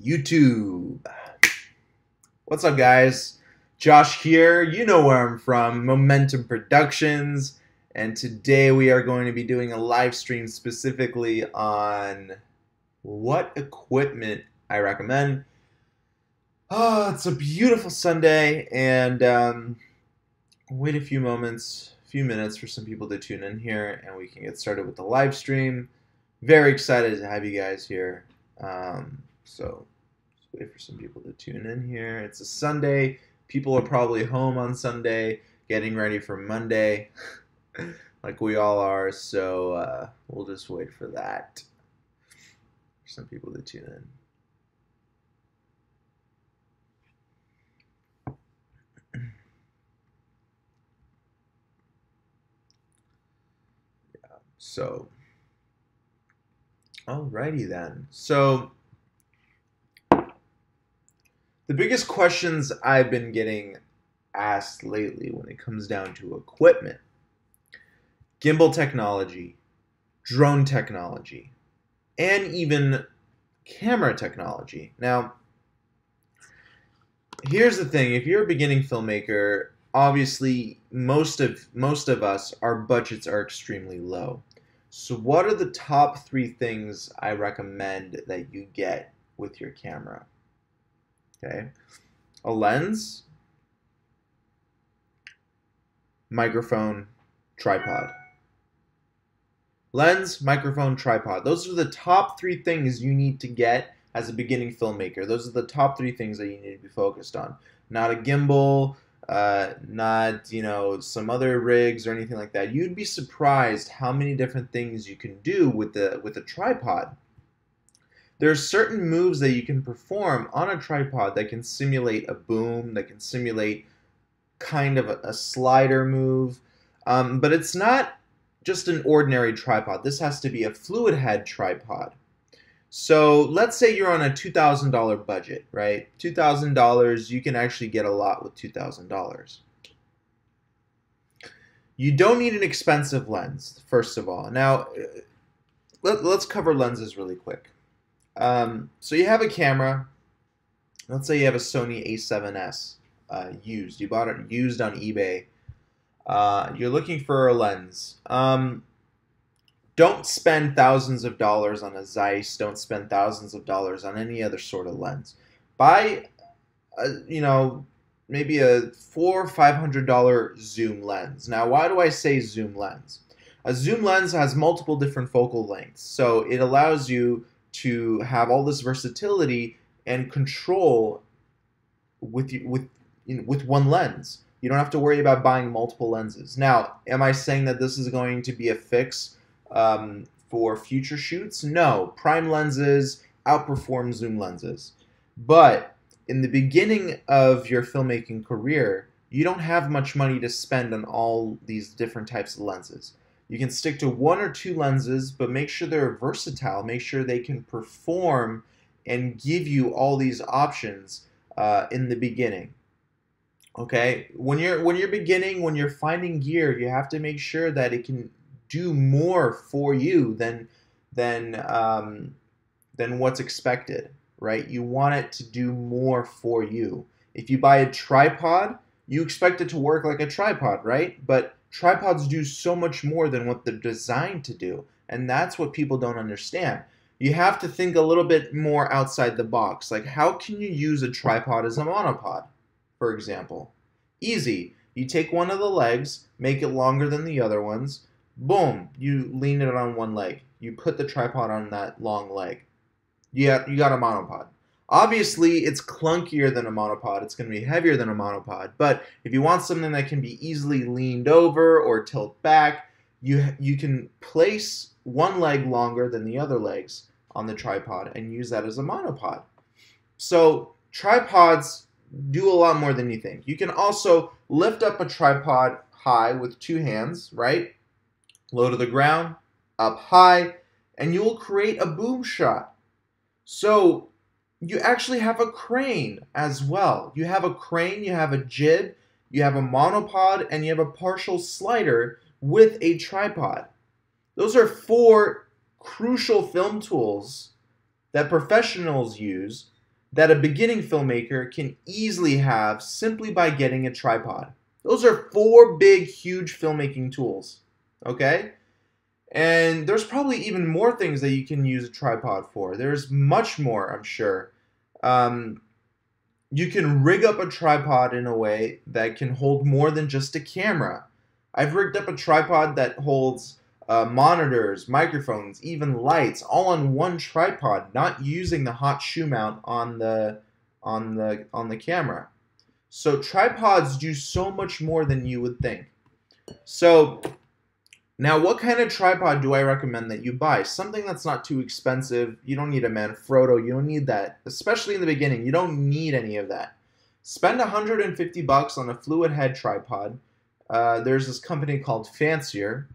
YouTube. What's up, guys? Josh here. You know where I'm from, Momentum Productions, and today we are going to be doing a live stream specifically on what equipment I recommend. Oh, it's a beautiful Sunday, and wait a few minutes for some people to tune in here, and we can get started with the live stream. Very excited to have you guys here. So just wait for some people to tune in here. It's a Sunday. People are probably home on Sunday, getting ready for Monday, like we all are. So we'll just wait for that. For some people to tune in. So, alrighty then. So, the biggest questions I've been getting asked lately when it comes down to equipment: gimbal technology, drone technology, and even camera technology. Now, here's the thing: if you're a beginning filmmaker, obviously most of us, our budgets are extremely low. So what are the top 3 things I recommend that you get with your camera? Okay, a lens, microphone, tripod. Lens, microphone, tripod. Those are the top 3 things you need to get as a beginning filmmaker. Those are the top 3 things that you need to be focused on. Not a gimbal, not, some other rigs or anything like that. You'd be surprised how many different things you can do with a tripod. There are certain moves that you can perform on a tripod that can simulate a boom, that can simulate kind of a slider move, but it's not just an ordinary tripod. This has to be a fluid head tripod. So let's say you're on a $2,000 budget, right? $2,000, you can actually get a lot with $2,000. You don't need an expensive lens, first of all. Now, let's cover lenses really quick. So you have a camera. Let's say you have a Sony a7S used. You bought it used on eBay. You're looking for a lens. Don't spend thousands of dollars on a Zeiss. Don't spend thousands of dollars on any other sort of lens. Buy, maybe a $400 or $500 zoom lens. Now, why do I say zoom lens? A zoom lens has multiple different focal lengths, so it allows you to have all this versatility and control with one lens. You don't have to worry about buying multiple lenses. Now, am I saying that this is going to be a fix for future shoots? No. Prime lenses outperform zoom lenses. But in the beginning of your filmmaking career, you don't have much money to spend on all these different types of lenses. You can stick to 1 or 2 lenses, but make sure they're versatile. Make sure they can perform and give you all these options in the beginning. Okay? When you're beginning, when you're finding gear, you have to make sure that it can do more for you than what's expected, right? You want it to do more for you. If you buy a tripod, you expect it to work like a tripod, right? But tripods do so much more than what they're designed to do, and that's what people don't understand. You have to think a little bit more outside the box. Like, how can you use a tripod as a monopod, for example? Easy. You take one of the legs, make it longer than the other ones, boom, you lean it on one leg. You put the tripod on that long leg. You got a monopod. Obviously, it's clunkier than a monopod. It's going to be heavier than a monopod. But if you want something that can be easily leaned over or tilt back, you can place one leg longer than the other legs on the tripod and use that as a monopod. So tripods do a lot more than you think. You can also lift up a tripod high with 2 hands, right? Low to the ground, up high, and you will create a boom shot. So you actually have a crane as well. You have a crane, you have a jib, you have a monopod, and you have a partial slider with a tripod. Those are 4 crucial film tools that professionals use that a beginning filmmaker can easily have simply by getting a tripod. Those are 4 big, huge filmmaking tools, okay? And there's probably even more things that you can use a tripod for. There's much more, I'm sure. You can rig up a tripod in a way that can hold more than just a camera. I've rigged up a tripod that holds monitors, microphones, even lights, all on one tripod, not using the hot shoe mount on the camera. So tripods do so much more than you would think. So now, what kind of tripod do I recommend that you buy? Something that's not too expensive. You don't need a Manfrotto. You don't need that, especially in the beginning. You don't need any of that. Spend $150 on a fluid head tripod. There's this company called Fancier.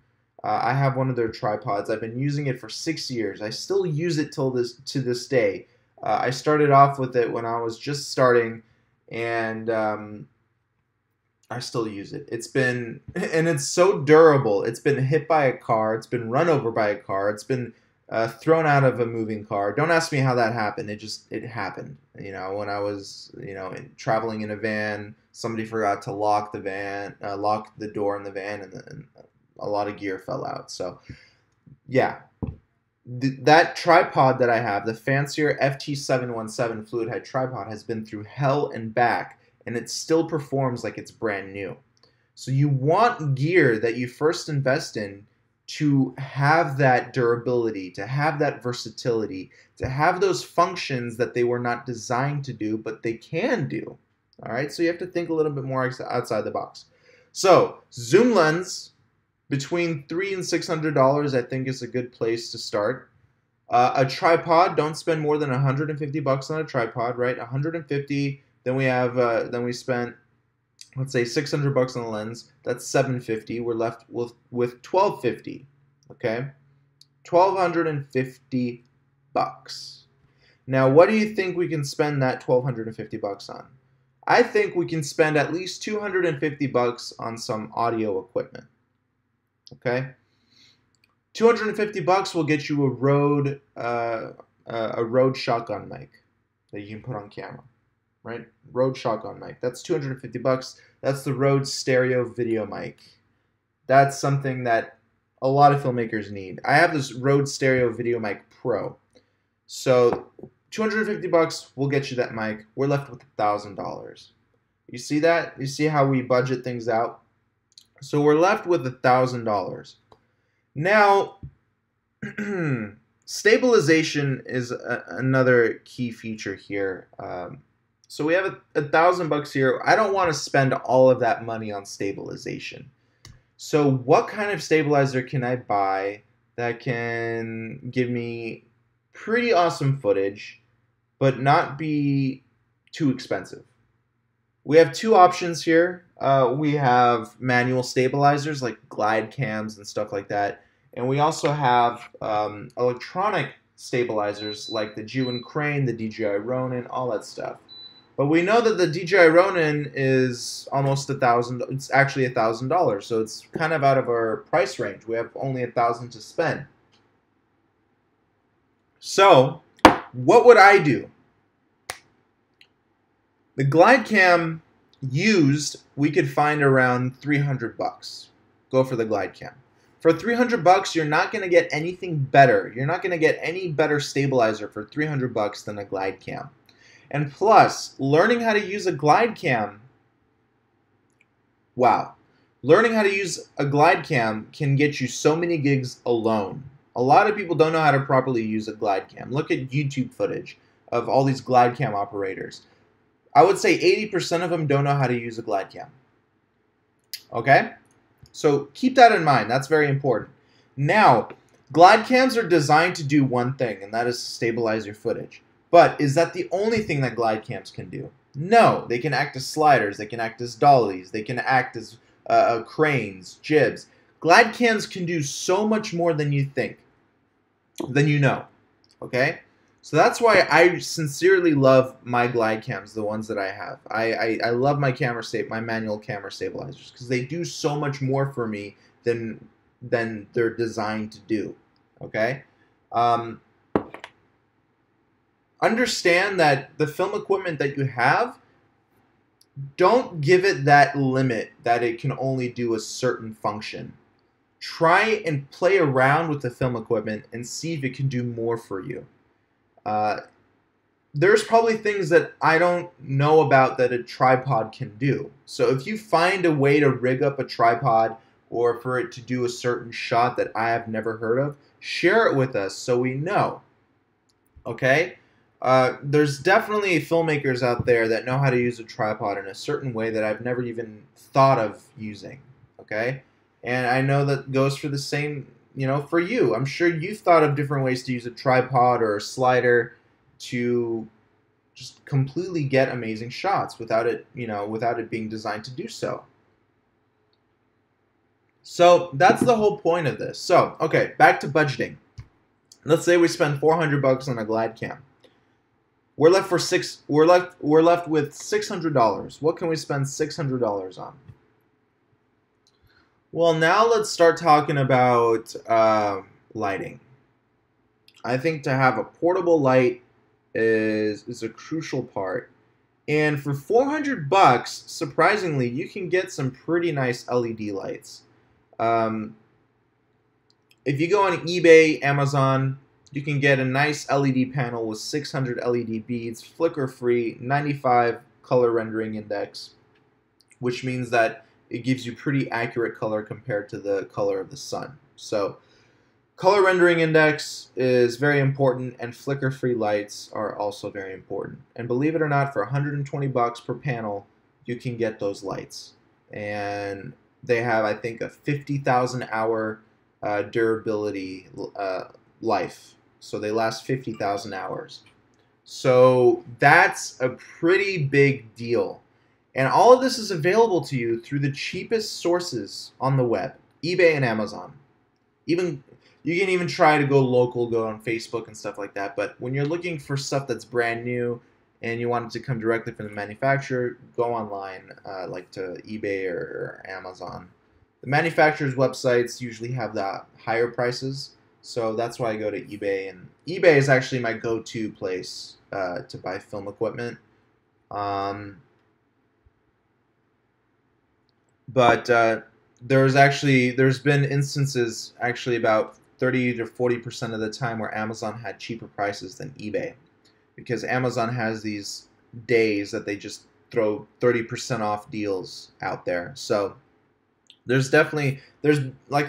I have one of their tripods. I've been using it for 6 years. I still use it to this day. I started off with it when I was just starting, and I still use it. It's so durable. It's been hit by a car. It's been run over by a car. It's been thrown out of a moving car. Don't ask me how that happened. It happened. You know, when I was, traveling in a van, somebody forgot to lock the door in the van, and a lot of gear fell out. So, yeah. That tripod that I have, the Fancier FT717 fluid head tripod, has been through hell and back, and it still performs like it's brand new. So you want gear that you first invest in to have that durability, to have that versatility, to have those functions that they were not designed to do, but they can do. All right, so you have to think a little bit more outside the box. So zoom lens, between $300 and $600, I think, is a good place to start. A tripod, don't spend more than $150 on a tripod, right? 150. Then we spent, let's say, $600 on the lens. That's $750. We're left with $1,250. Okay, $1,250. Now, what do you think we can spend that $1,250 on? I think we can spend at least $250 on some audio equipment. Okay, $250 will get you a Rode shotgun mic that you can put on camera, right? Rode shotgun mic. That's $250. That's the Rode stereo video mic. That's something that a lot of filmmakers need. I have this Rode stereo video mic Pro. So $250 will get you that mic. We're left with $1,000. You see that? You see how we budget things out? So we're left with $1,000. Now, stabilization is another key feature here. So we have $1,000 here. I don't want to spend all of that money on stabilization. So what kind of stabilizer can I buy that can give me pretty awesome footage, but not be too expensive? We have 2 options here. We have manual stabilizers like glide cams and stuff like that. And we also have electronic stabilizers like the Ju Crane, the DJI Ronin, all that stuff. But we know that the DJI Ronin is almost $1,000. It's actually $1,000, so it's kind of out of our price range. We have only $1,000 to spend. So, what would I do? The glide cam used, we could find around $300. Go for the glide cam. For $300, you're not going to get anything better. You're not going to get any better stabilizer for $300 than a glide cam. And plus, learning how to use a glide cam, wow. Learning how to use a glide cam can get you so many gigs alone. A lot of people don't know how to properly use a glide cam. Look at YouTube footage of all these glide cam operators. I would say 80% of them don't know how to use a glide cam. Okay? So keep that in mind. That's very important. Now, glide cams are designed to do one thing, and that is stabilize your footage. But is that the only thing that glide cams can do? No. They can act as sliders. They can act as dollies. They can act as cranes, jibs. Glide cams can do so much more than you think, than you know. Okay? So that's why I sincerely love my glide cams, the ones that I have. I love my my manual camera stabilizers because they do so much more for me than they're designed to do. Okay, understand that the film equipment that you have, don't give it that limit that it can only do a certain function. Try and play around with the film equipment and see if it can do more for you. Uh, there's probably things that I don't know about that a tripod can do. So if you find a way to rig up a tripod or for it to do a certain shot that I have never heard of, share it with us so we know. Okay? There's definitely filmmakers out there that know how to use a tripod in a certain way that I've never even thought of using. Okay? And I know that goes for the same, for you. I'm sure you've thought of different ways to use a tripod or a slider to just completely get amazing shots without it, without it being designed to do so. So that's the whole point of this. So, okay, back to budgeting. Let's say we spend $400 on a glide cam. We're left with $600. What can we spend $600 on? Well, now let's start talking about lighting. I think to have a portable light is a crucial part. And for $400, surprisingly, you can get some pretty nice LED lights. If you go on eBay, Amazon, you can get a nice LED panel with 600 LED beads, flicker-free, 95 color rendering index, which means that it gives you pretty accurate color compared to the color of the sun. So color rendering index is very important, and flicker-free lights are also very important. And believe it or not, for $120 per panel, you can get those lights. And they have, I think, a 50,000 hour durability life. So they last 50,000 hours. So that's a pretty big deal. And all of this is available to you through the cheapest sources on the web, eBay and Amazon. You can even try to go local, go on Facebook and stuff like that. But when you're looking for stuff that's brand new and you want it to come directly from the manufacturer, go online, like to eBay or Amazon. The manufacturer's websites usually have the higher prices, so that's why I go to eBay. And eBay is actually my go-to place to buy film equipment. But there's been instances actually about 30 to 40% of the time where Amazon had cheaper prices than eBay, because Amazon has these days that they just throw 30% off deals out there. So there's like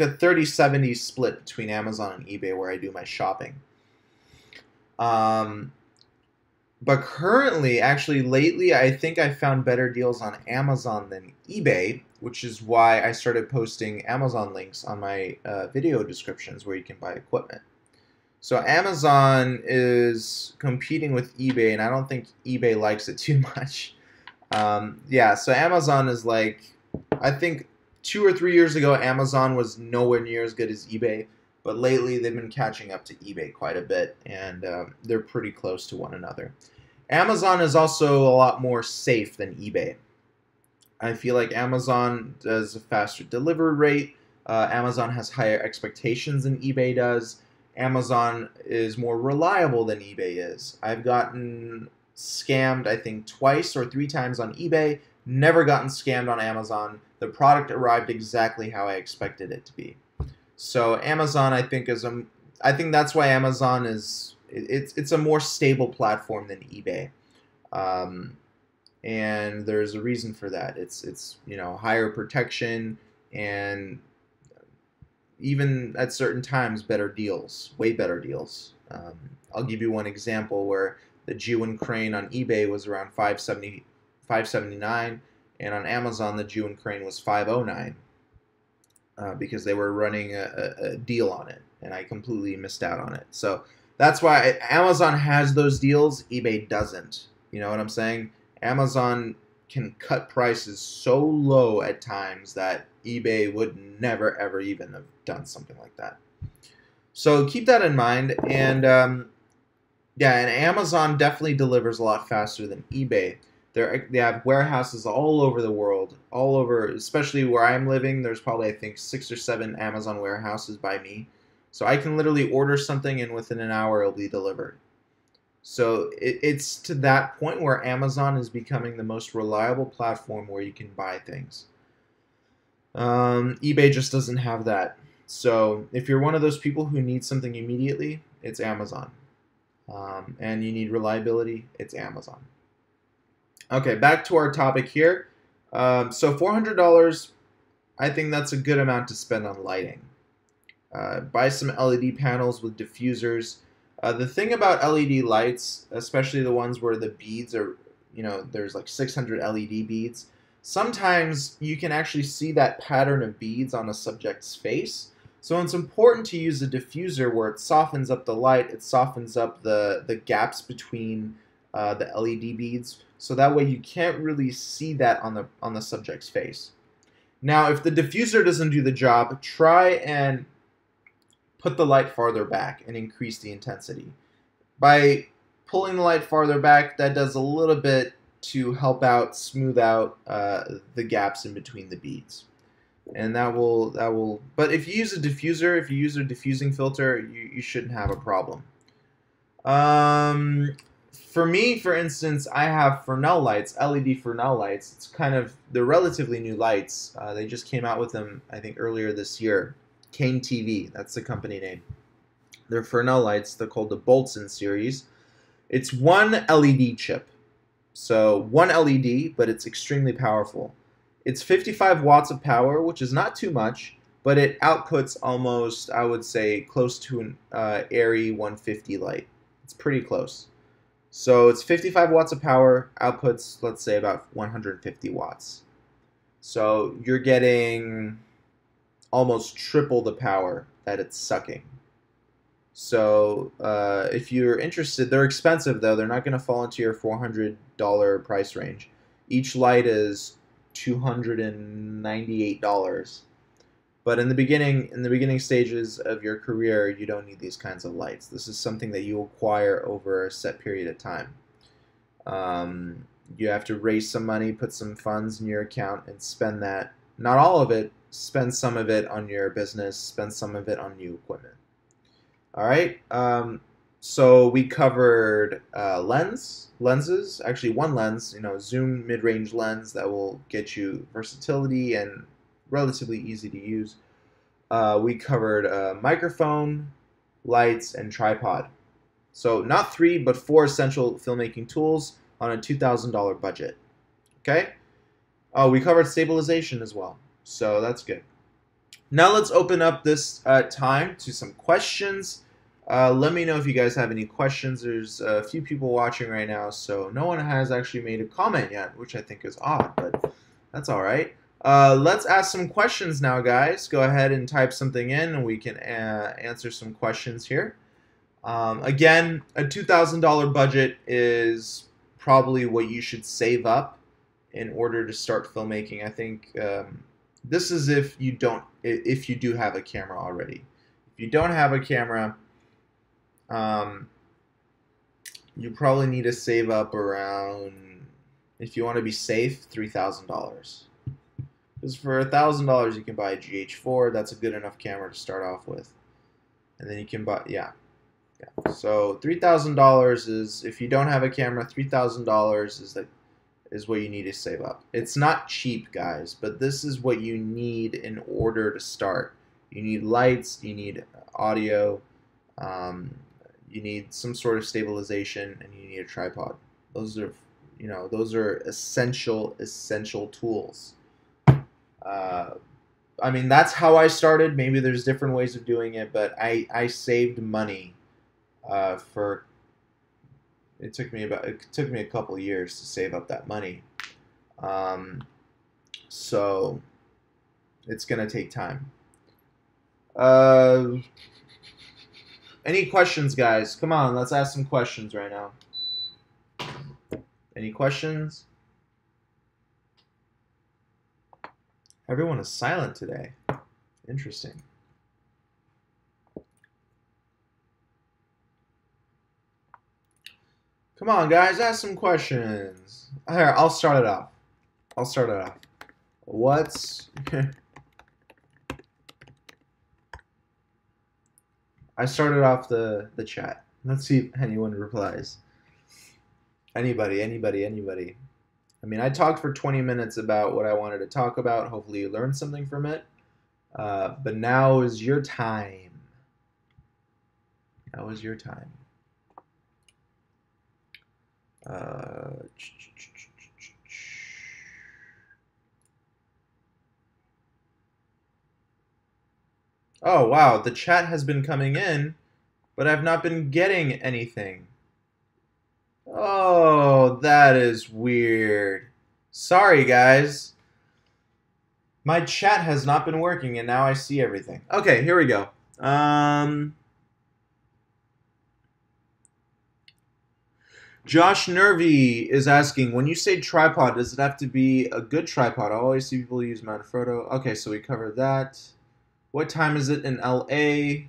a 30-70 split between Amazon and eBay where I do my shopping. But currently, actually lately, I think I found better deals on Amazon than eBay, which is why I started posting Amazon links on my video descriptions where you can buy equipment. So Amazon is competing with eBay, and I don't think eBay likes it too much. Yeah, so Amazon is like, I think 2 or 3 years ago, Amazon was nowhere near as good as eBay, but lately they've been catching up to eBay quite a bit, and they're pretty close to one another. Amazon is also a lot more safe than eBay. I feel like Amazon does a faster delivery rate. Amazon has higher expectations than eBay does. Amazon is more reliable than eBay is. I've gotten scammed, I think, twice or 3 times on eBay. Never gotten scammed on Amazon. The product arrived exactly how I expected it to be. So Amazon, I think that's why Amazon is it's a more stable platform than eBay, and there's a reason for that. It's higher protection, and even at certain times better deals, way better deals. I'll give you one example where the Jewin crane on eBay was around $579, and on Amazon the Jewin crane was $509. Because they were running a deal on it, and I completely missed out on it. So that's why Amazon has those deals, eBay doesn't. You know what I'm saying? Amazon can cut prices so low at times that eBay would never ever even have done something like that. So keep that in mind. And yeah, and Amazon definitely delivers a lot faster than eBay. They have warehouses all over the world, all over, especially where I'm living. There's probably, I think, 6 or 7 Amazon warehouses by me. So I can literally order something, and within an hour it'll be delivered. So it's to that point where Amazon is becoming the most reliable platform where you can buy things. eBay just doesn't have that. So if you're one of those people who need something immediately, it's Amazon. And you need reliability, it's Amazon. Okay, back to our topic here. So $400, I think that's a good amount to spend on lighting. Buy some LED panels with diffusers. The thing about LED lights, especially the ones where the beads are, there's like 600 LED beads, sometimes you can actually see that pattern of beads on a subject's face. So it's important to use a diffuser where it softens up the light, it softens up the gaps between the LED beads, so that way you can't really see that on the subject's face. Now, if the diffuser doesn't do the job, try and put the light farther back and increase the intensity. By pulling the light farther back, that does a little bit to help out, smooth out the gaps in between the beads. And that will, but if you use a diffuser, if you use a diffusing filter, you shouldn't have a problem. For me, for instance, I have Fresnel lights, LED Fresnel lights. It's kind of, they're relatively new lights. They just came out with them, I think, earlier this year. Kane TV, that's the company name. They're Fresnel lights. They're called the Boltzmann series. It's one LED chip. So one LED, but it's extremely powerful. It's 55 watts of power, which is not too much, but it outputs almost, I would say, close to an ARRI 150 light. It's pretty close. So it's 55 watts of power, outputs, let's say, about 150 watts. So you're getting almost triple the power that it's sucking. So if you're interested, they're expensive though. They're not going to fall into your $400 price range. Each light is $298. But in the beginning stages of your career, you don't need these kinds of lights. This is something that you acquire over a set period of time. You have to raise some money, put some funds in your account, and spend that. Not all of it. Spend some of it on your business. Spend some of it on new equipment. All right. So we covered lenses. Actually, one lens. Zoom mid-range lens that will get you versatility and relatively easy to use. We covered microphone, lights, and tripod. So not 3, but 4 essential filmmaking tools on a $2,000 budget. Okay? Oh, we covered stabilization as well. So that's good. Now let's open up this time to some questions. Let me know if you guys have any questions. There's a few people watching right now, so no one has actually made a comment yet, which I think is odd, but that's all right. Let's ask some questions now, guys. Go ahead and type something in, and we can answer some questions here. Again, a $2,000 budget is probably what you should save up in order to start filmmaking. I think this is if you do have a camera already. If you don't have a camera, you probably need to save up around, if you want to be safe, $3,000. Because for $1,000 you can buy a GH4. That's a good enough camera to start off with, and then you can buy So $3,000 is, if you don't have a camera, $3,000 is what you need to save up. It's not cheap, guys, but this is what you need in order to start. You need lights, you need audio, you need some sort of stabilization, and you need a tripod. Those are essential tools. I mean, that's how I started. Maybe there's different ways of doing it, but I saved money it took me a couple of years to save up that money. So it's gonna take time. Any questions, guys? Come on, let's ask some questions right now. Any questions? Everyone is silent today. Interesting. Come on, guys, ask some questions. Here, I'll start it off. What's... I started off the chat. Let's see if anyone replies. Anybody, anybody, anybody. I mean, I talked for 20 minutes about what I wanted to talk about. Hopefully, you learned something from it. But now is your time. Now is your time. Uh, oh, wow. The chat has been coming in, but I've not been getting anything. Oh, that is weird. Sorry, guys. My chat has not been working, and now I see everything. Okay, here we go. Josh Nervy is asking, when you say tripod, does it have to be a good tripod? I always see people use Manfrotto. Okay, so we covered that. What time is it in LA?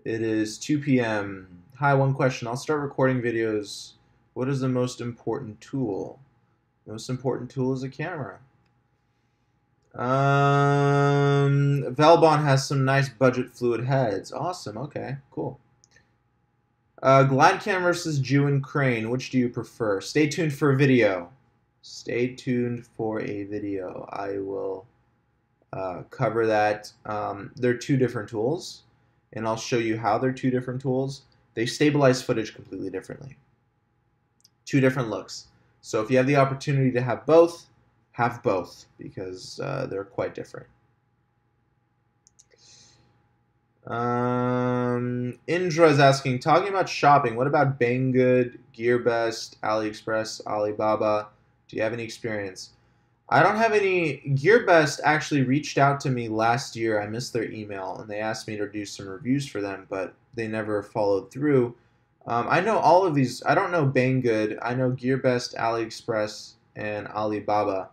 It is 2 p.m. Hi, one question. I'll start recording videos. What is the most important tool? The most important tool is a camera. Velbon has some nice budget fluid heads. Awesome. Okay, cool. Gladcam versus Jew and Crane. Which do you prefer? Stay tuned for a video. Stay tuned for a video. I will cover that. They're two different tools, and I'll show you how they're two different tools. They stabilize footage completely differently. Two different looks. So if you have the opportunity to have both because they're quite different. Indra is asking, talking about shopping, what about Banggood, GearBest, AliExpress, Alibaba? Do you have any experience? I don't have any. GearBest actually reached out to me last year. I missed their email, and they asked me to do some reviews for them, but they never followed through. I know all of these. I don't know Banggood. I know GearBest, AliExpress, and Alibaba.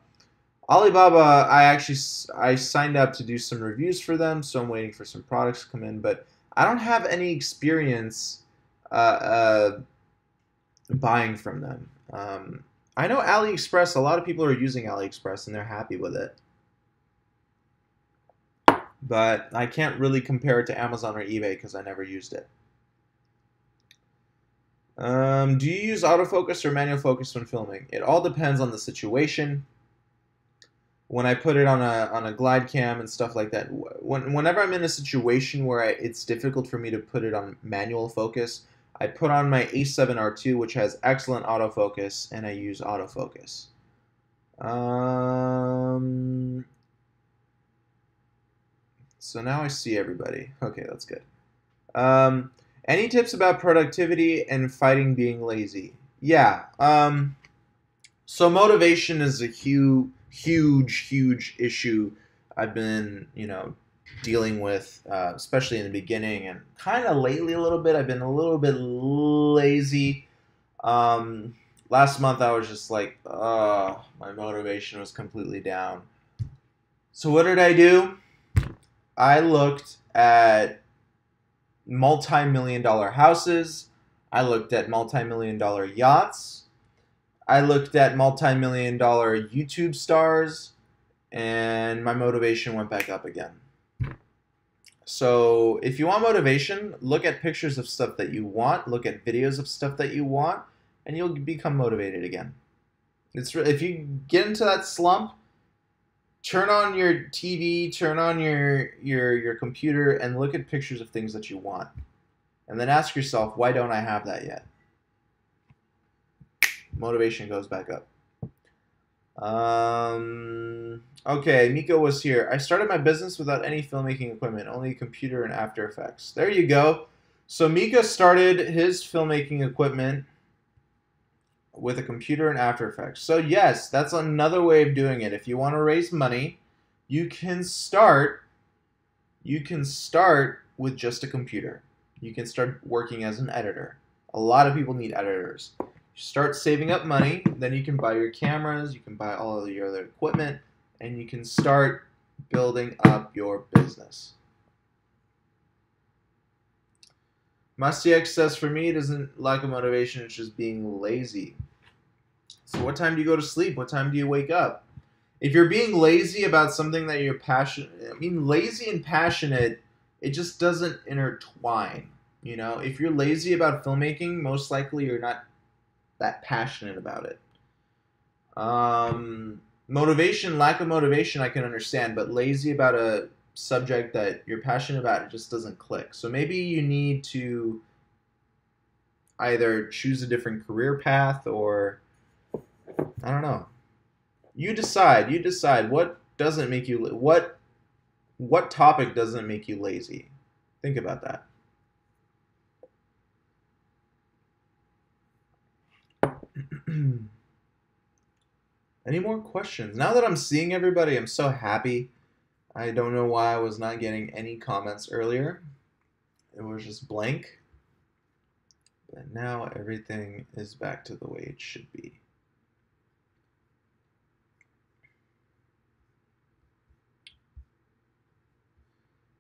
Alibaba, I signed up to do some reviews for them, so I'm waiting for some products to come in, but I don't have any experience buying from them. I know AliExpress, a lot of people are using AliExpress and they're happy with it. But I can't really compare it to Amazon or eBay because I never used it. Do you use autofocus or manual focus when filming? It all depends on the situation. When I put it on a glide cam and stuff like that, whenever I'm in a situation where it's difficult for me to put it on manual focus, I put on my A7R2, which has excellent autofocus, and I use autofocus. So now I see everybody. Okay, that's good. Any tips about productivity and fighting being lazy? Yeah. So motivation is a huge issue I've been, dealing with, especially in the beginning and kind of lately a little bit. I've been a little bit lazy. Last month I was just like, my motivation was completely down. So what did I do? I looked at multi-million-dollar houses. I looked at multi-million-dollar yachts. I looked at multi-million-dollar YouTube stars, and my motivation went back up again. So if you want motivation, look at pictures of stuff that you want, look at videos of stuff that you want, and you'll become motivated again. If you get into that slump, turn on your TV, turn on your computer, and look at pictures of things that you want. And then ask yourself, why don't I have that yet? Motivation goes back up. Okay, Miko was here. I started my business without any filmmaking equipment, only a computer and After Effects. There you go. So Mika started his filmmaking equipment with a computer and After Effects. So yes, that's another way of doing it. If you want to raise money, you can start with just a computer. You can start working as an editor. A lot of people need editors. You start saving up money, then you can buy your cameras, you can buy all of your other equipment, and you can start building up your business. Mastiex says, for me, it isn't lack of motivation, it's just being lazy. So what time do you go to sleep? What time do you wake up? If you're being lazy about something that you're passionate, lazy and passionate, it just doesn't intertwine. If you're lazy about filmmaking, most likely you're not that passionate about it. Motivation, lack of motivation, I can understand, but lazy about a subject that you're passionate about, it just doesn't click. So maybe you need to either choose a different career path, or I don't know. You decide. You decide what doesn't make you what topic doesn't make you lazy. Think about that. Any more questions? Now that I'm seeing everybody, I'm so happy. I don't know why I was not getting any comments earlier. It was just blank. But now everything is back to the way it should be.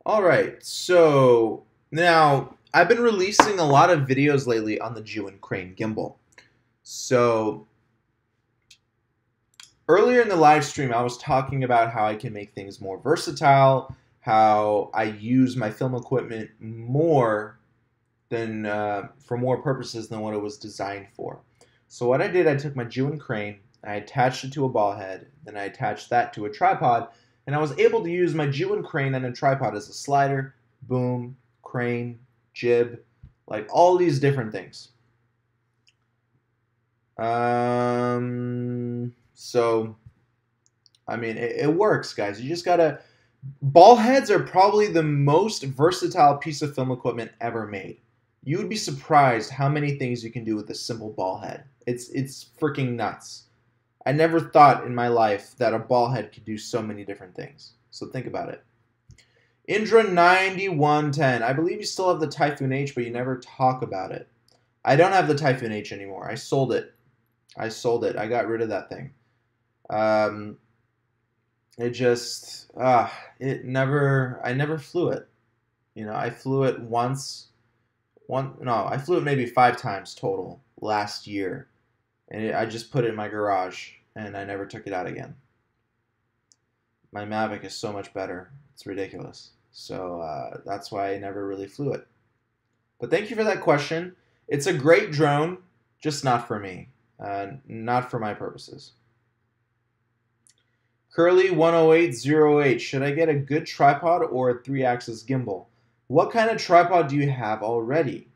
All right, so now I've been releasing a lot of videos lately on the Jew and Crane gimbal. So earlier in the live stream, I was talking about how I can make things more versatile, how I use my film equipment more than for more purposes than what it was designed for. So what I did, I took my Jew and Crane, I attached it to a ball head, then I attached that to a tripod, and I was able to use my Jew and Crane and a tripod as a slider, boom, crane, jib, like all these different things. So, I mean, it works, guys. You just gotta... Ball heads are probably the most versatile piece of film equipment ever made. You would be surprised how many things you can do with a simple ball head. It's freaking nuts. I never thought in my life that a ball head could do so many different things. So think about it. Indra 9110. I believe you still have the Typhoon H, but you never talk about it. I don't have the Typhoon H anymore. I sold it. I got rid of that thing. It just, I never flew it. You know, I flew it once. I flew it maybe 5 times total last year. And I just put it in my garage, and I never took it out again. My Mavic is so much better. It's ridiculous. So that's why I never really flew it. But thank you for that question. It's a great drone, just not for me. Not for my purposes. Curly10808. Should I get a good tripod or a 3-axis gimbal? What kind of tripod do you have already?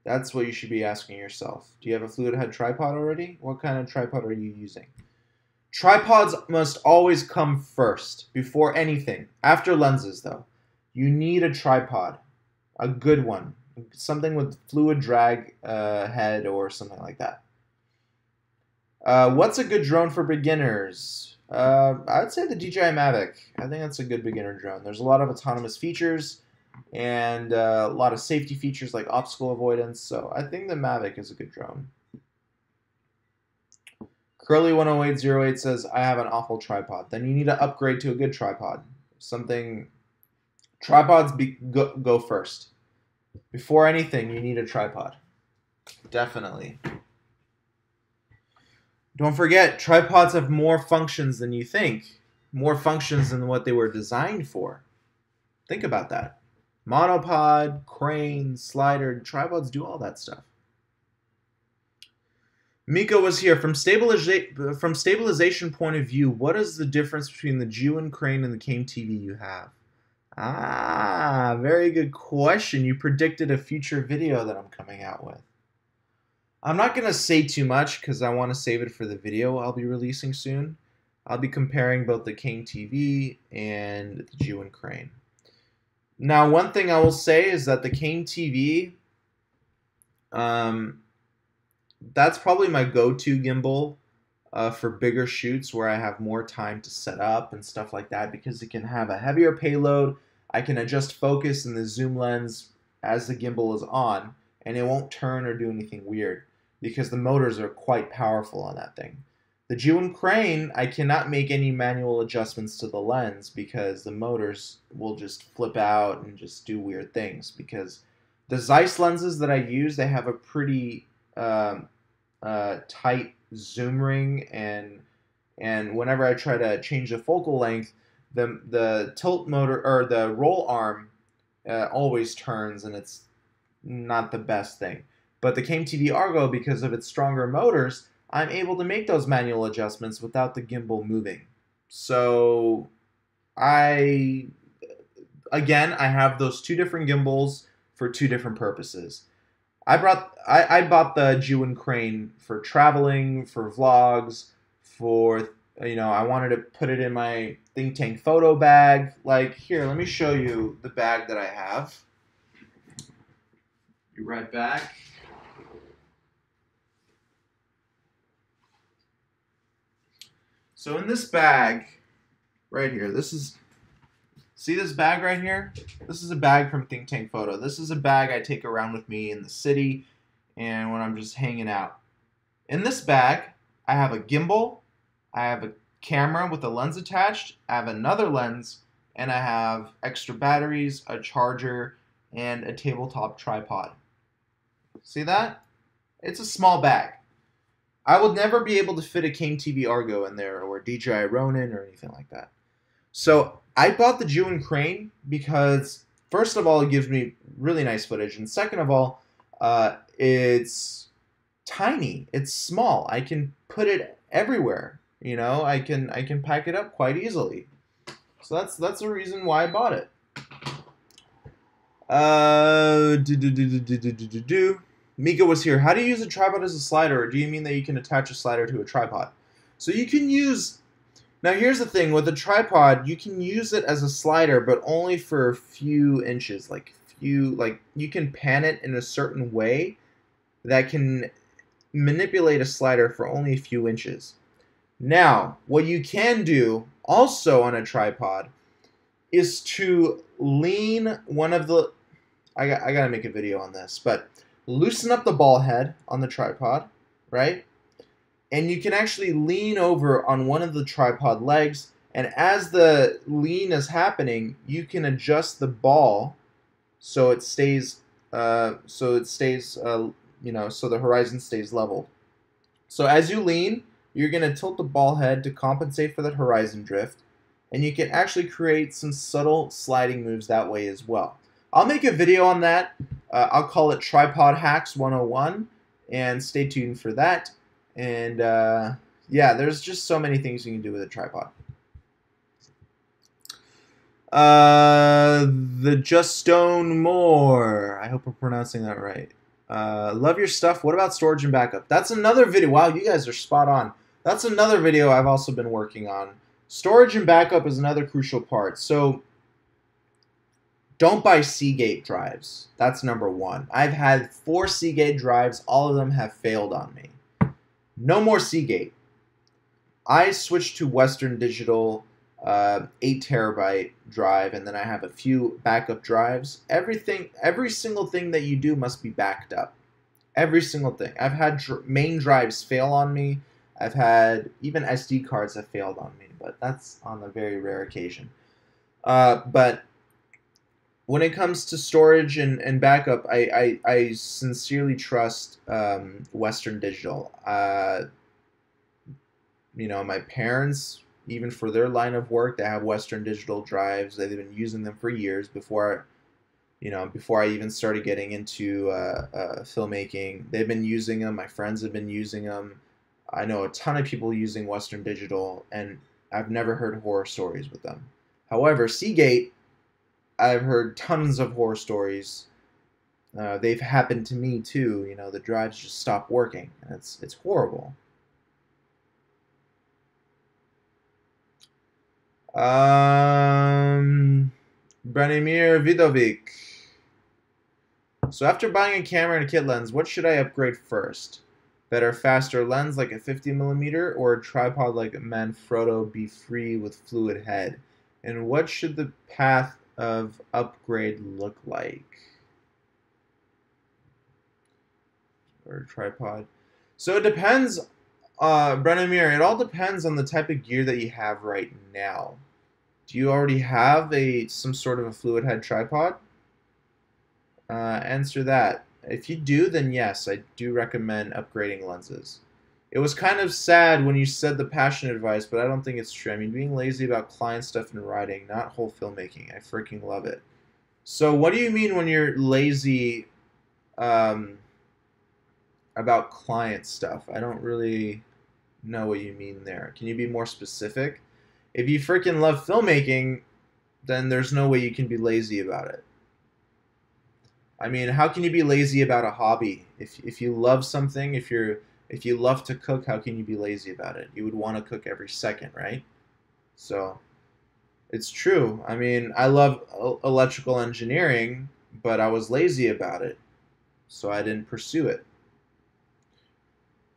That's what you should be asking yourself. Do you have a fluid head tripod already? What kind of tripod are you using? Tripods must always come first, before anything. After lenses, though. You need a tripod. A good one. Something with fluid drag head or something like that. What's a good drone for beginners? I'd say the DJI Mavic. I think that's a good beginner drone. There's a lot of autonomous features and a lot of safety features like obstacle avoidance. So I think the Mavic is a good drone. Curly10808 says, I have an awful tripod. Then you need to upgrade to a good tripod. Tripods go first. Before anything, you need a tripod. Definitely. Don't forget, tripods have more functions than you think. More functions than what they were designed for. Think about that. Monopod, crane, slider, tripods do all that stuff. Miko was here. From stabilization point of view, what is the difference between the Jew and Crane and the Came TV you have? Ah, very good question. You predicted a future video that I'm coming out with. I'm not going to say too much because I want to save it for the video I'll be releasing soon. I'll be comparing both the Came TV and the Jew and Crane. Now, one thing I will say is that the Came TV, that's probably my go-to gimbal for bigger shoots where I have more time to set up and stuff like that, because it can have a heavier payload. I can adjust focus in the zoom lens as the gimbal is on, and it won't turn or do anything weird because the motors are quite powerful on that thing. The Jew and Crane, I cannot make any manual adjustments to the lens because the motors will just flip out and just do weird things, because the Zeiss lenses that I use, they have a pretty tight zoom ring, and whenever I try to change the focal length, the tilt motor or the roll arm always turns, and it's not the best thing. But the Came TV Argo, because of its stronger motors, I'm able to make those manual adjustments without the gimbal moving. So I have those two different gimbals for two different purposes. I bought the Jewin crane for traveling, for vlogs, for I wanted to put it in my think tank photo bag. Like, here, let me show you the bag that I have. Be right back. So in this bag right here, see this bag right here? This is a bag from Think Tank Photo. This is a bag I take around with me in the city and when I'm just hanging out. In this bag, I have a gimbal, I have a camera with a lens attached, I have another lens, and I have extra batteries, a charger, and a tabletop tripod. See that? It's a small bag. I would never be able to fit a Came TV Argo in there or a DJI Ronin or anything like that. So I bought the Jewin crane because, first of all, it gives me really nice footage, and second of all, it's tiny. It's small. I can put it everywhere. I can pack it up quite easily. So that's the reason why I bought it. Mika was here. How do you use a tripod as a slider, or do you mean that you can attach a slider to a tripod? So you can use... Now here's the thing, with a tripod, you can use it as a slider, but only for a few inches. You can pan it in a certain way that can manipulate a slider for only a few inches. Now, what you can do also on a tripod is to lean one of the... I gotta make a video on this, but loosen up the ball head on the tripod, right? And you can actually lean over on one of the tripod legs, and as the lean is happening, you can adjust the ball so it stays, so the horizon stays level. So as you lean, you're going to tilt the ball head to compensate for that horizon drift, and you can actually create some subtle sliding moves that way as well. I'll make a video on that. I'll call it Tripod Hacks 101, and stay tuned for that. And yeah, there's just so many things you can do with a tripod. The Just Stone More. I hope I'm pronouncing that right. Love your stuff. What about storage and backup? That's another video. Wow, you guys are spot on. That's another video I've also been working on. Storage and backup is another crucial part. So don't buy Seagate drives. That's number one. I've had 4 Seagate drives. All of them have failed on me. No more Seagate. I switched to Western Digital 8 terabyte drive, and then I have a few backup drives. Every single thing that you do must be backed up. Every single thing. I've had main drives fail on me. I've had even SD cards have failed on me, but that's on a very rare occasion. But when it comes to storage and backup, I sincerely trust Western Digital. My parents, even for their line of work, they have Western Digital drives. They've been using them for years before I even started getting into filmmaking. They've been using them. My friends have been using them. I know a ton of people using Western Digital, and I've never heard horror stories with them. However, Seagate, I've heard tons of horror stories. They've happened to me too. The drives just stop working. It's horrible. Branimir Vidovic. So after buying a camera and a kit lens, what should I upgrade first? Better, faster lens like a 50mm, or a tripod like a Manfrotto be free with fluid head? And what should the path of upgrade look like? Or a tripod. So it depends, Branimir, it all depends on the type of gear that you have right now. Do you already have some sort of a fluid head tripod? Answer that. If you do, then yes, I do recommend upgrading lenses. It was kind of sad when you said the passion advice, but I don't think it's true. I mean, being lazy about client stuff and writing, not whole filmmaking. I freaking love it. So what do you mean when you're lazy? about client stuff. I don't really know what you mean there. Can you be more specific? If you freaking love filmmaking, then there's no way you can be lazy about it. I mean, how can you be lazy about a hobby? If you love something, if you love to cook, how can you be lazy about it? You would want to cook every second, right? So it's true. I mean, I love electrical engineering, but I was lazy about it, so I didn't pursue it.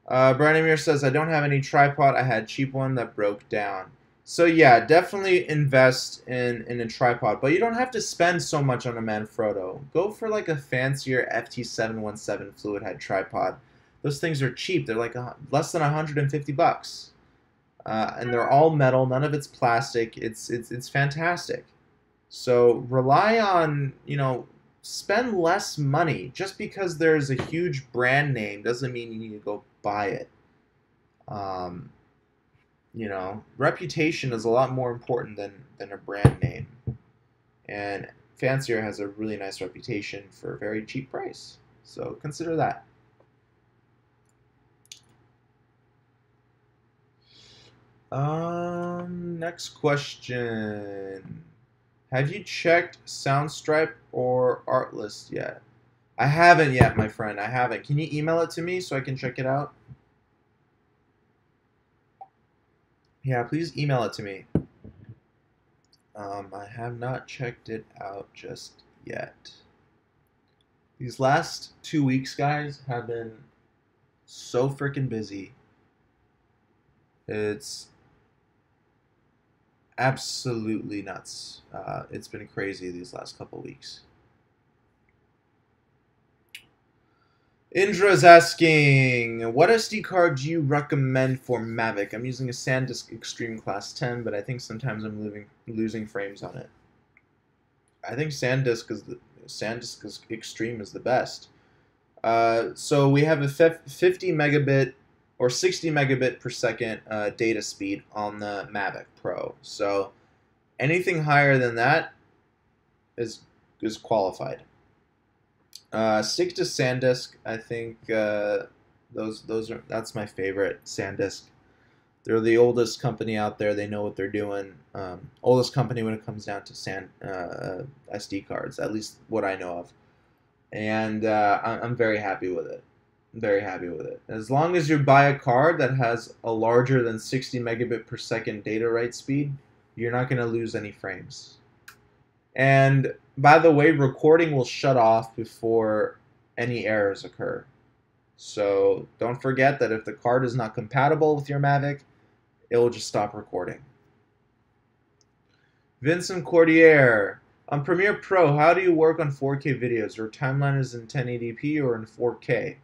Branimir says, I don't have any tripod. I had a cheap one that broke down. So yeah, definitely invest in a tripod, but you don't have to spend so much on a Manfrotto. Go for like a fancier FT717 fluid head tripod. Those things are cheap. They're like less than 150 bucks. And they're all metal. None of it's plastic. It's fantastic. So rely on, spend less money. Just because there's a huge brand name doesn't mean you need to go buy it. Reputation is a lot more important than a brand name. And Fancier has a really nice reputation for a very cheap price. So consider that. Next question. Have you checked Soundstripe or Artlist yet? I haven't yet, my friend. I haven't. Can you email it to me so I can check it out? Yeah, please email it to me. I have not checked it out just yet. These last 2 weeks, guys, have been so freaking busy. It's absolutely nuts. It's been crazy these last couple weeks. Indra's asking, what SD card do you recommend for Mavic? I'm using a SanDisk Extreme Class 10, but I think sometimes I'm losing frames on it. I think SanDisk Extreme is the best. So we have a 50 megabit or 60 megabit per second data speed on the Mavic Pro. So anything higher than that is qualified. Stick to SanDisk. I think that's my favorite, SanDisk. They're the oldest company out there. They know what they're doing. Oldest company when it comes down to SD cards, at least what I know of. And I'm very happy with it. Very happy with it. As long as you buy a card that has a larger than 60 megabit per second data write speed, you're not going to lose any frames. And by the way, recording will shut off before any errors occur. So don't forget that if the card is not compatible with your Mavic, it will just stop recording. Vincent Cordier. On Premiere Pro, how do you work on 4K videos? Your timeline is in 1080p or in 4K?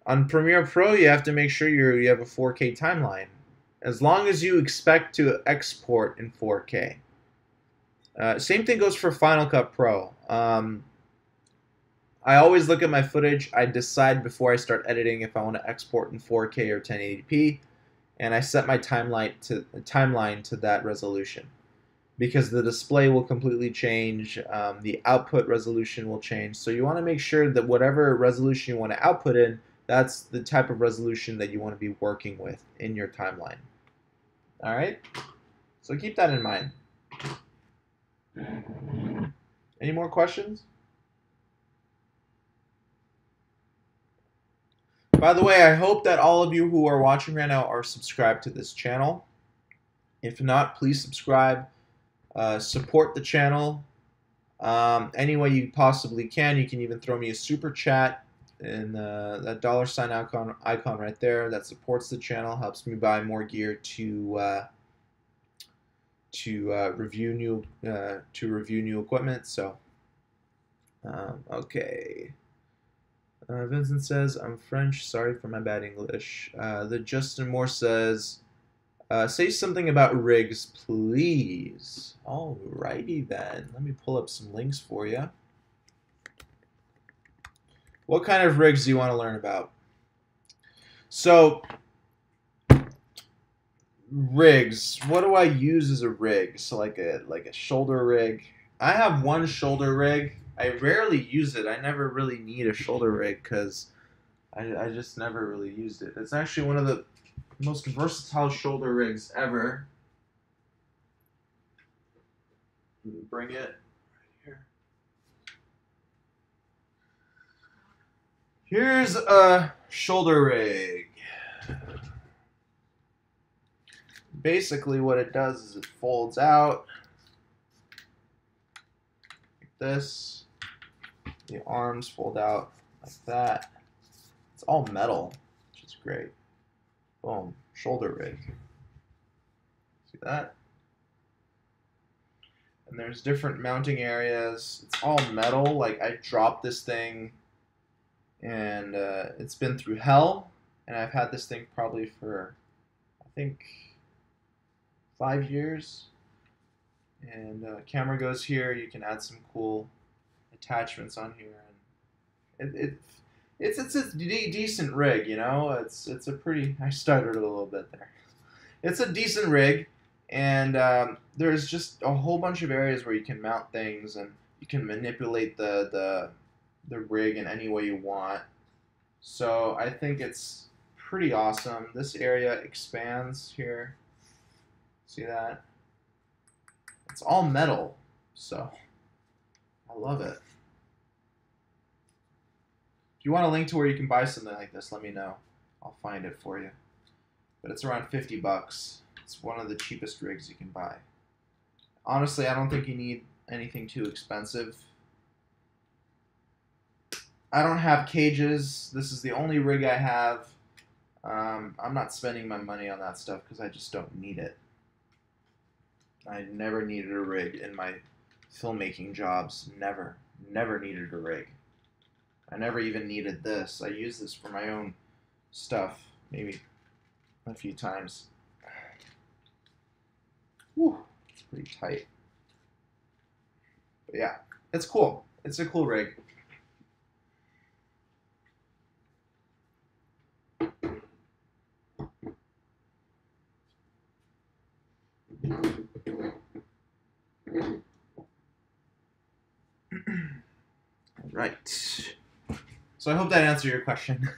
On Premiere Pro, you have to make sure you have a 4K timeline, as long as you expect to export in 4K. Same thing goes for Final Cut Pro. I always look at my footage. I decide before I start editing if I want to export in 4K or 1080p, and I set my timeline to that resolution, because the display will completely change, the output resolution will change. So you want to make sure that whatever resolution you want to output in, that's the type of resolution that you want to be working with in your timeline. All right? So keep that in mind. Any more questions? By the way, I hope that all of you who are watching right now are subscribed to this channel. If not, please subscribe. Support the channel any way you possibly can. You can even throw me a super chat in that $ icon right there. That supports the channel, helps me buy more gear to review new equipment. So okay. Vincent says, I'm French, sorry for my bad English. The Justin Moore says, say something about rigs, please. Alrighty then. Let me pull up some links for you. What kind of rigs do you want to learn about? So, rigs. What do I use as a rig? So like a shoulder rig. I have one shoulder rig. I rarely use it. I never really need a shoulder rig because I just never really used it. It's actually one of the most versatile shoulder rigs ever. Bring it right here. Here's a shoulder rig. Basically what it does is it folds out like this. The arms fold out like that. It's all metal, which is great. Boom, shoulder rig. See that? And there's different mounting areas. It's all metal. Like, I dropped this thing and it's been through hell, and I've had this thing probably for, I think, 5 years. And camera goes here. You can add some cool attachments on here, and it's a decent rig, you know. It's a pretty. I stuttered a little bit there. It's a decent rig, and there's just a whole bunch of areas where you can mount things, and you can manipulate the rig in any way you want. So I think it's pretty awesome. This area expands here. See that? It's all metal, so I love it. If you want a link to where you can buy something like this, let me know. I'll find it for you. But it's around 50 bucks. It's one of the cheapest rigs you can buy. Honestly, I don't think you need anything too expensive. I don't have cages. This is the only rig I have. I'm not spending my money on that stuff because I just don't need it. I never needed a rig in my filmmaking jobs. Never needed a rig. I never even needed this. I use this for my own stuff, maybe a few times. Whew, it's pretty tight. But yeah, it's cool. It's a cool rig. Right. So I hope that answered your question.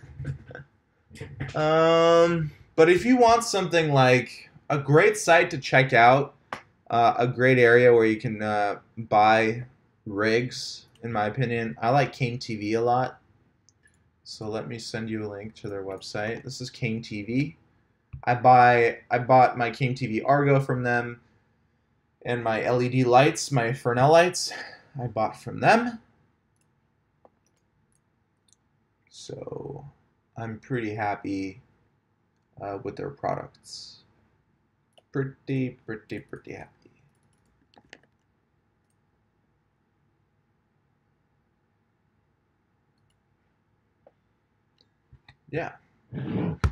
But if you want something like a great site to check out, a great area where you can buy rigs, in my opinion, I like King TV a lot. So let me send you a link to their website. This is King TV. I bought my King TV Argo from them, and my LED lights, my Fresnel lights, I bought from them. So I'm pretty happy with their products. Pretty happy. Yeah.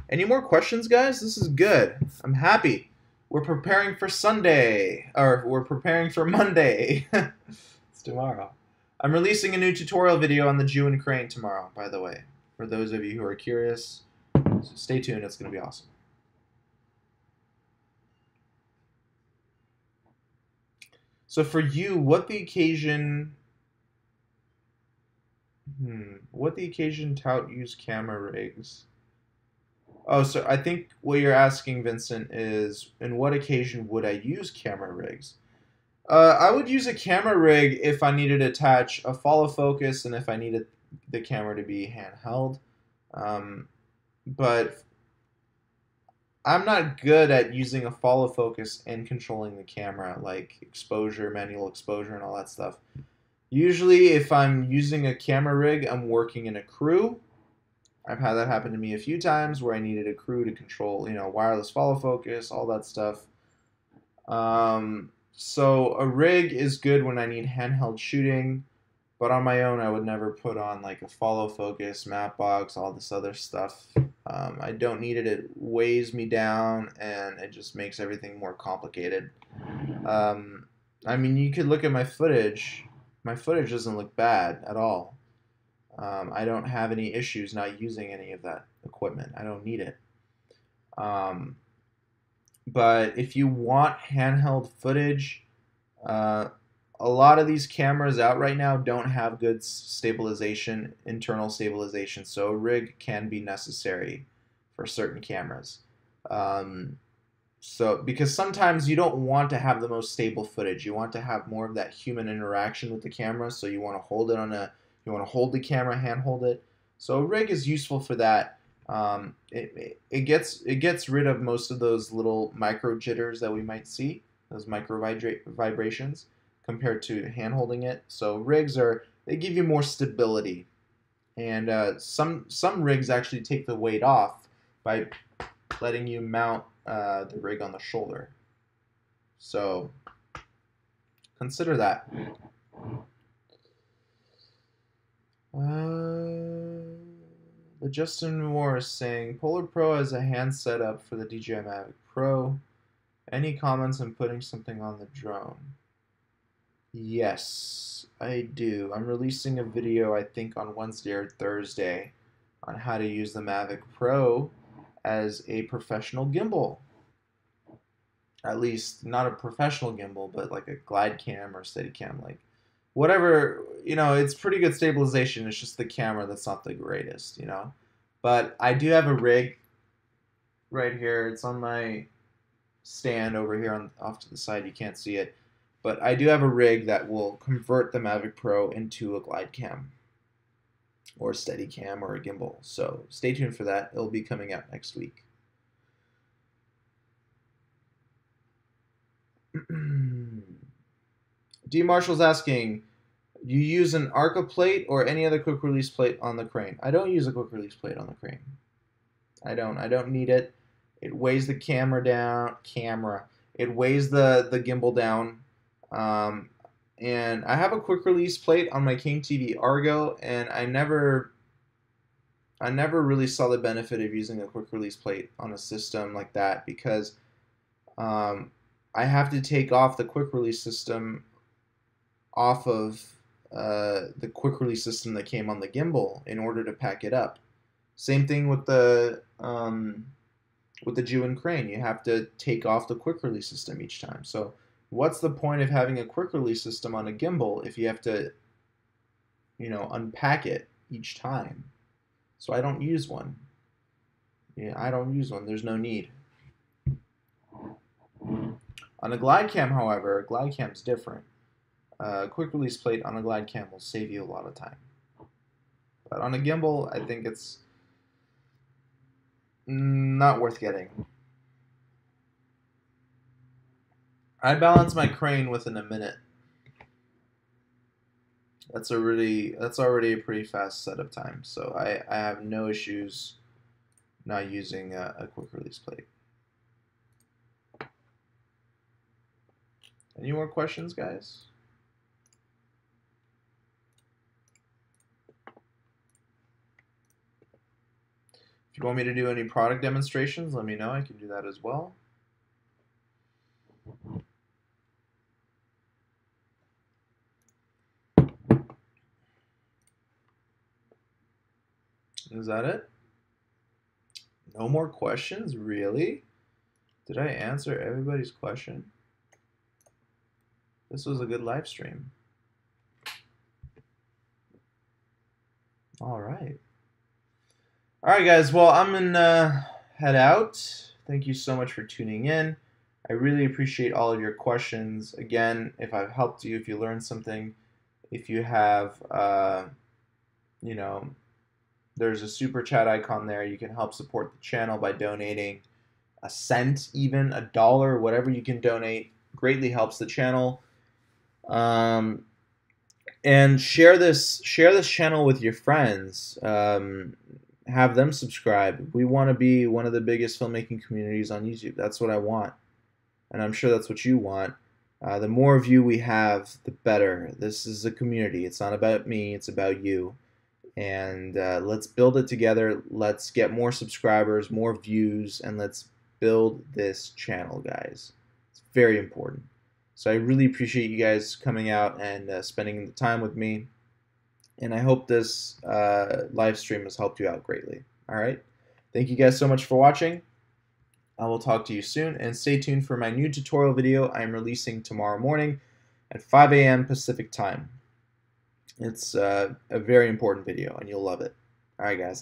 Any more questions, guys? This is good. I'm happy. We're preparing for Sunday, or we're preparing for Monday. It's tomorrow. I'm releasing a new tutorial video on the Jew and Crane tomorrow, by the way. For those of you who are curious, so stay tuned. It's going to be awesome. So for you, what the occasion tout use camera rigs? Oh, so I think what you're asking, Vincent, is in what occasion would I use camera rigs? I would use a camera rig if I needed to attach a follow focus and if I needed the camera to be handheld. But I'm not good at using a follow focus and controlling the camera, like exposure, manual exposure, and all that stuff. Usually, if I'm using a camera rig, I'm working in a crew. I've had that happen to me a few times where I needed a crew to control, you know, wireless follow focus, all that stuff. So a rig is good when I need handheld shooting, but on my own, I would never put on like a follow focus, map box, all this other stuff. I don't need it. It weighs me down, and it just makes everything more complicated. I mean, you could look at my footage. My footage doesn't look bad at all. I don't have any issues not using any of that equipment. I don't need it. But if you want handheld footage, a a lot of these cameras out right now don't have good stabilization, internal stabilization, so a rig can be necessary for certain cameras. So because sometimes you don't want to have the most stable footage, you want to have more of that human interaction with the camera. So you want to hold it you want to hold the camera, hand hold it. So a rig is useful for that. It gets rid of most of those little micro jitters that we might see, those micro vibrations, compared to hand holding it. So rigs they give you more stability, and some rigs actually take the weight off by letting you mount the rig on the shoulder. So consider that. The Justin Moore is saying, Polar Pro has a hand setup for the DJI Mavic Pro. Any comments on putting something on the drone? Yes, I do. I'm releasing a video, I think, on Wednesday or Thursday on how to use the Mavic Pro as a professional gimbal. At least, not a professional gimbal, but like a glide cam or steady cam, like whatever, it's pretty good stabilization. It's just the camera that's not the greatest, But I do have a rig right here. It's on my stand over here off to the side. You can't see it. But I do have a rig that will convert the Mavic Pro into a glide cam or a steady cam or a gimbal. So stay tuned for that. It'll be coming out next week. D. Marshall's asking, you use an ARCA plate or any other quick release plate on the crane? I don't use a quick release plate on the crane. I don't need it. It weighs the camera down. It weighs the gimbal down. And I have a quick release plate on my King TV Argo, and I never really saw the benefit of using a quick release plate on a system like that, because I have to take off the quick release system off of the quick release system that came on the gimbal in order to pack it up. Same thing with the Jewin crane. You have to take off the quick release system each time. So what's the point of having a quick release system on a gimbal if you have to, unpack it each time? So I don't use one. I don't use one. There's no need. On a glide cam, however, a glide cam is different. A quick release plate on a glide cam will save you a lot of time. But on a gimbal, I think it's not worth getting. I balance my crane within a minute. That's already a pretty fast setup time. So I have no issues not using a quick release plate. Any more questions, guys? If you want me to do any product demonstrations, let me know. I can do that as well. Is that it? No more questions? Really? Did I answer everybody's question? This was a good live stream. All right. All right, guys. Well, I'm gonna head out. Thank you so much for tuning in. I really appreciate all of your questions. Again, if I've helped you, if you learned something, if you have, there's a super chat icon there. You can help support the channel by donating a cent, even $1, whatever you can donate. Greatly helps the channel. And share this channel with your friends. Have them subscribe. We want to be one of the biggest filmmaking communities on YouTube. That's what I want, and I'm sure that's what you want. The more of you we have, the better. This is a community. It's not about me. It's about you. And let's build it together. Let's get more subscribers, more views, and let's build this channel, guys. It's very important. So I really appreciate you guys coming out and spending the time with me. And I hope this live stream has helped you out greatly. All right. Thank you guys so much for watching. I will talk to you soon. And stay tuned for my new tutorial video I'm releasing tomorrow morning. at 5 a.m. Pacific time. It's a very important video, and you'll love it. All right, guys.